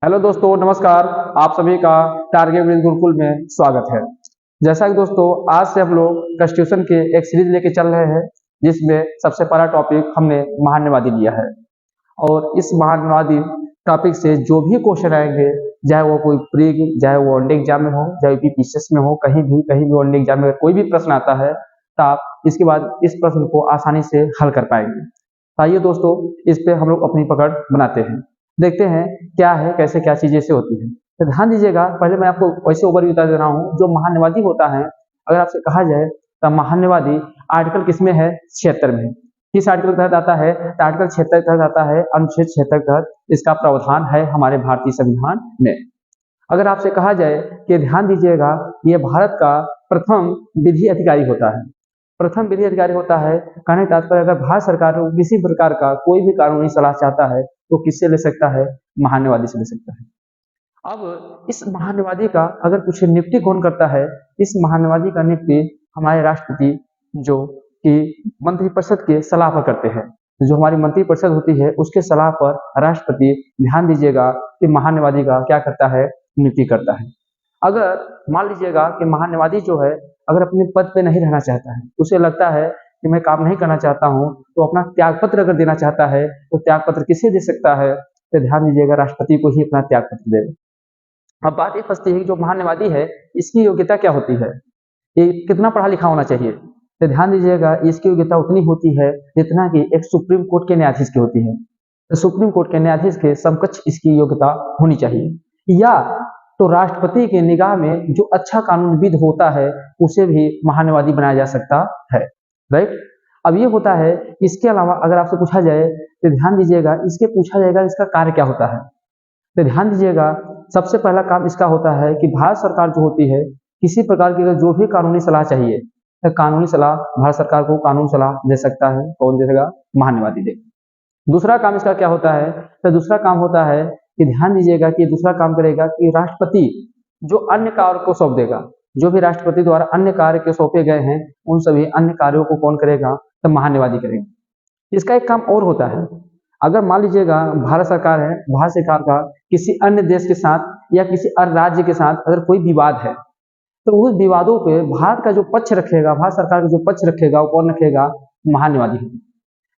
Hello दोस्तों, नमस्कार। आप सभी का टारगेट विद गुरुकुल में स्वागत है। जैसा कि दोस्तों, आज से हम लोग कॉन्स्टिट्यूशन के एक सीरीज लेके चल रहे हैं, जिसमें सबसे पहला टॉपिक हमने महान्यवादी लिया है। और इस महान्यवादी टॉपिक से जो भी क्वेश्चन आएंगे, चाहे वो कोई प्री, चाहे वो वनडे एग्जाम में हो, चाहे यूपीपीसीएस में हो, कहीं भी वनडे एग्जाम में कोई भी प्रश्न आता है तो आप इसके बाद इस प्रश्न को आसानी से हल कर पाएंगे। आइए दोस्तों, इस पे हम लोग अपनी पकड़ बनाते हैं, देखते हैं क्या है, कैसे क्या चीजें से होती है। तो ध्यान दीजिएगा, पहले मैं आपको वैसे ओवरव्यू बता दे रहा हूँ। जो महान्यवादी होता है, अगर आपसे कहा जाए तो महान्यवादी आर्टिकल किसमें है? 76 में। किस आर्टिकल के तहत आता है? तो आर्टिकल 76 के तहत आता है, अनुच्छेद 76 के तहत इसका प्रावधान है हमारे भारतीय संविधान में। अगर आपसे कहा जाए कि ध्यान दीजिएगा, ये भारत का प्रथम विधि अधिकारी होता है। प्रथम विधि अधिकारी होता है, कहने का तात्पर्य अगर भारत सरकार को किसी प्रकार का कोई भी कानूनी सलाह चाहता है तो किससे ले सकता है? महान्यवादी से ले सकता है। अब इस महान्यवादी का अगर कुछ नियुक्ति कौन करता है? इस महान्यवादी का नियुक्ति हमारे राष्ट्रपति, जो कि मंत्रिपरिषद के सलाह पर करते हैं। जो हमारी मंत्रिपरिषद होती है, उसके सलाह पर राष्ट्रपति, ध्यान दीजिएगा, कि महान्यवादी का क्या करता है? नियुक्ति करता है। अगर मान लीजिएगा कि महान्यवादी जो है, अगर अपने पद पे नहीं रहना चाहता है, उसे लगता है कि मैं काम नहीं करना चाहता हूँ, तो अपना त्यागपत्र अगर देना चाहता है तो त्यागपत्र किसे दे सकता है? तो ध्यान दीजिएगा, राष्ट्रपति को ही अपना त्यागपत्र देगा। अब बात ये फंसती है कि जो महान्यवादी है, इसकी योग्यता क्या होती है? ये कितना पढ़ा लिखा होना चाहिए? तो ध्यान दीजिएगा, इसकी योग्यता उतनी होती है जितना कि एक सुप्रीम कोर्ट के न्यायाधीश की होती है। तो सुप्रीम कोर्ट के न्यायाधीश के समकक्ष इसकी योग्यता होनी चाहिए। या तो राष्ट्रपति के निगाह में जो अच्छा कानूनविद होता है, उसे भी महान्यवादी बनाया जा सकता है। राइट। अब ये होता है, इसके अलावा अगर आपसे पूछा जाए तो ध्यान दीजिएगा, इसके पूछा जाएगा इसका कार्य क्या होता है। तो ध्यान दीजिएगा, सबसे पहला काम इसका होता है कि भारत सरकार जो होती है, किसी प्रकार की जो भी कानूनी सलाह चाहिए, तो कानूनी सलाह भारत सरकार को कानूनी सलाह दे सकता है। कौन देगा? महान्यवादी देगा। दूसरा काम इसका क्या होता है? तो दूसरा काम होता है कि ध्यान दीजिएगा कि दूसरा काम करेगा कि राष्ट्रपति जो अन्य कार्य को सौंप देगा, जो भी राष्ट्रपति द्वारा अन्य कार्य के सौंपे गए हैं, उन सभी अन्य कार्यों को कौन करेगा? तो महान्यवादी करेगा। इसका एक काम और होता है, अगर मान लीजिएगा भारत सरकार है, भारत सरकार का किसी अन्य देश के साथ या किसी अन्य राज्य के साथ अगर कोई विवाद है, तो उस विवादों पे भारत का जो पक्ष रखेगा, भारत सरकार का जो पक्ष रखेगा, वो कौन रखेगा? महान्यवादी।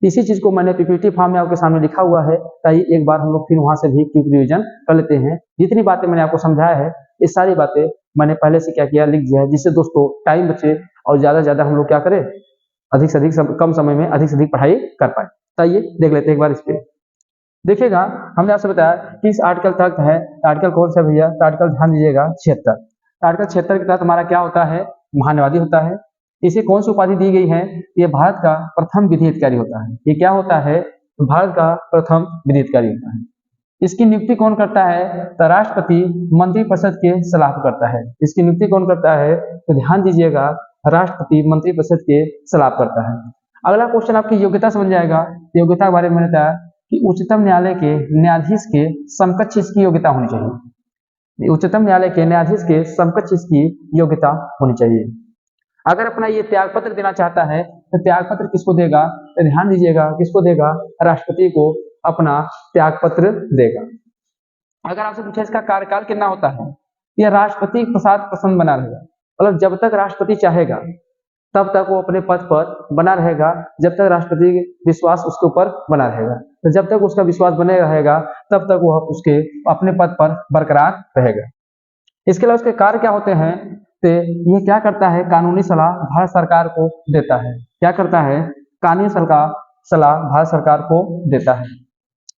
इसी चीज को मैंने पीपीटी फॉर्म में आपके सामने लिखा हुआ है, ताकि एक बार हम लोग फिर वहां से भी क्विक रिवीजन कर लेते हैं। जितनी बातें मैंने आपको समझाया है, ये सारी बातें मैंने पहले से क्या किया, लिख दिया है, जिससे दोस्तों टाइम बचे और ज्यादा से ज्यादा हम लोग क्या करें, अधिक से अधिक कम समय में अधिक से अधिक पढ़ाई कर पाए। आइए देख लेते हैं एक बार इस पे। देखिएगा, हमने आपसे बताया कि इस आर्टिकल तक है। आर्टिकल कौन सा भैया? आर्टिकल ध्यान दीजिएगा 76। आर्टिकल 76 के तहत हमारा क्या होता है? महान्यवादी होता है। इसे कौन सी उपाधि दी गई है? ये भारत का प्रथम विधि अधिकारी होता है। ये क्या होता है? भारत का प्रथम विधि अधिकारी होता है। इसकी नियुक्ति कौन करता है? तो राष्ट्रपति मंत्रिपरिषद के सलाह पर करता है। इसकी नियुक्ति कौन करता है? तो ध्यान दीजिएगा, राष्ट्रपति मंत्रिपरिषद के सलाह करता है। अगला क्वेश्चन आपकी योग्यता समझ जाएगा। योग्यता के बारे में बताया कि उच्चतम न्यायालय के न्यायाधीश के समकक्ष इसकी योग्यता होनी चाहिए। उच्चतम न्यायालय के न्यायाधीश के समकक्ष इसकी योग्यता होनी चाहिए। अगर अपना ये त्यागपत्र देना चाहता है तो त्यागपत्र किसको देगा? तो ध्यान दीजिएगा, किसको देगा? राष्ट्रपति को अपना त्यागपत्र देगा। अगर आपसे पूछे इसका कार्यकाल कितना होता है, यह राष्ट्रपति प्रसाद प्रसन्न बना रहेगा। मतलब जब तक राष्ट्रपति चाहेगा तब तक वो अपने पद पर बना रहेगा, जब तक राष्ट्रपति विश्वास उसके ऊपर बना रहेगा। तो जब तक उसका विश्वास बने रहेगा तब तक वह उसके अपने पद पर बरकरार रहेगा। इसके अलावा उसके कार्य क्या होते हैं? तो ये क्या करता है? कानूनी सलाह भारत सरकार को देता है। क्या करता है? कानूनी सलाह भारत सरकार को देता है।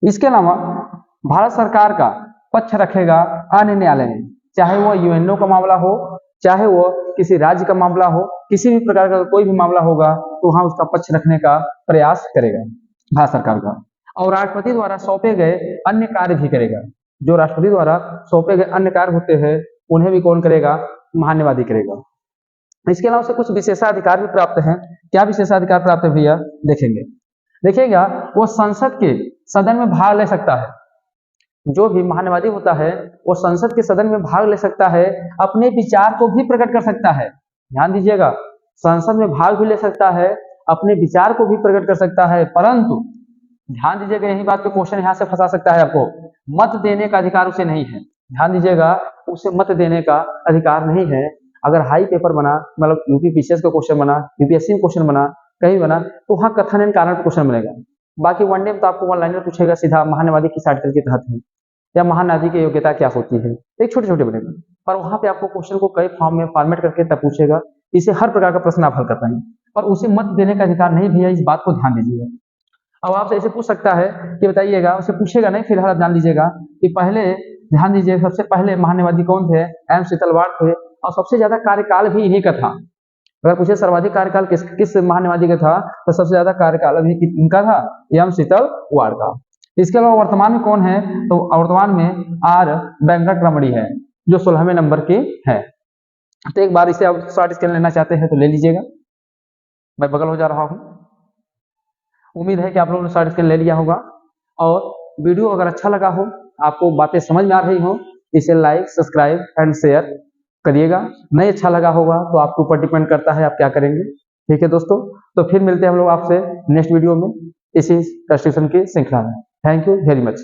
इसके अलावा भारत सरकार का पक्ष रखेगा अन्य न्यायालय में, चाहे वो यूएनओ का मामला हो, चाहे वो किसी राज्य का मामला हो, किसी भी प्रकार का कोई भी मामला होगा तो वहां उसका पक्ष रखने का प्रयास करेगा भारत सरकार का। और राष्ट्रपति द्वारा सौंपे गए अन्य कार्य भी करेगा। जो राष्ट्रपति द्वारा सौंपे गए अन्य कार्य होते हैं, उन्हें भी कौन करेगा? महान्यवादी करेगा। इसके अलावा से कुछ विशेषाधिकार भी प्राप्त हैं। क्या विशेषाधिकार प्राप्त है भैया? देखेंगे। देखिएगा, वो संसद के सदन में भाग ले सकता है। जो भी महान्यवादी होता है वो संसद के सदन में भाग ले सकता है, अपने विचार को भी प्रकट कर सकता है। ध्यान दीजिएगा, संसद में भाग भी ले सकता है, अपने विचार को भी प्रकट कर सकता है, परंतु ध्यान दीजिएगा, यही बात पे क्वेश्चन यहाँ से फंसा सकता है आपको। मत देने का अधिकार उसे नहीं है, ध्यान दीजिएगा, उसे मत देने का अधिकार नहीं है। अगर हाई पेपर बना, मतलब यूपी पीसीएस का क्वेश्चन बना, यूपीएससी में क्वेश्चन बना, कहीं बना, तो वहाँ कथन एंड कारण पे क्वेश्चन बनेगा। बाकी वनडे में तो आपको वन लाइनर पूछेगा सीधा, महानवादी किस आर्टिकल के तहत है, या महानदी की योग्यता क्या होती है, एक छोटे छोटे बनेगा। पर वहाँ पे आपको क्वेश्चन को कई फॉर्म में फॉर्मेट करके तब पूछेगा, इसे हर प्रकार का प्रश्न आप हल कर पाएंगे। पर उसे मत देने का अधिकार नहीं भैया, इस बात को ध्यान दीजिएगा। अब आपसे ऐसे पूछ सकता है कि बताइएगा, उसे पूछेगा नहीं, फिलहाल आप जान लीजिएगा कि पहले, ध्यान दीजिए, सबसे पहले महान्यवादी कौन थे, एम शीतलवाड़ थे, और सबसे ज्यादा कार्यकाल भी इन्हीं का था। अगर पूछे सर्वाधिक कार्यकाल किस किस महान्यवादी का था, तो सबसे ज्यादा कार्यकाल अभी इनका था, एम शीतलवाड़ का। इसके अलावा वर्तमान में कौन है, तो वर्तमान में आर वेंकटरमणी है, जो 16वें नंबर के है। तो एक बार इसे आप शॉर्ट स्कैन लेना चाहते हैं तो ले लीजिएगा, मैं बगल हो जा रहा हूँ। उम्मीद है कि आप लोगों ने शॉर्ट स्कैन ले लिया होगा। और वीडियो अगर अच्छा लगा हो, आपको बातें समझ में आ रही हो, इसे लाइक, सब्सक्राइब एंड शेयर करिएगा। नहीं अच्छा लगा होगा तो आपके ऊपर डिपेंड करता है आप क्या करेंगे। ठीक है दोस्तों, तो फिर मिलते हैं हम लोग आपसे नेक्स्ट वीडियो में इसी कंस्ट्रक्शन की श्रृंखला में। Thank you very much.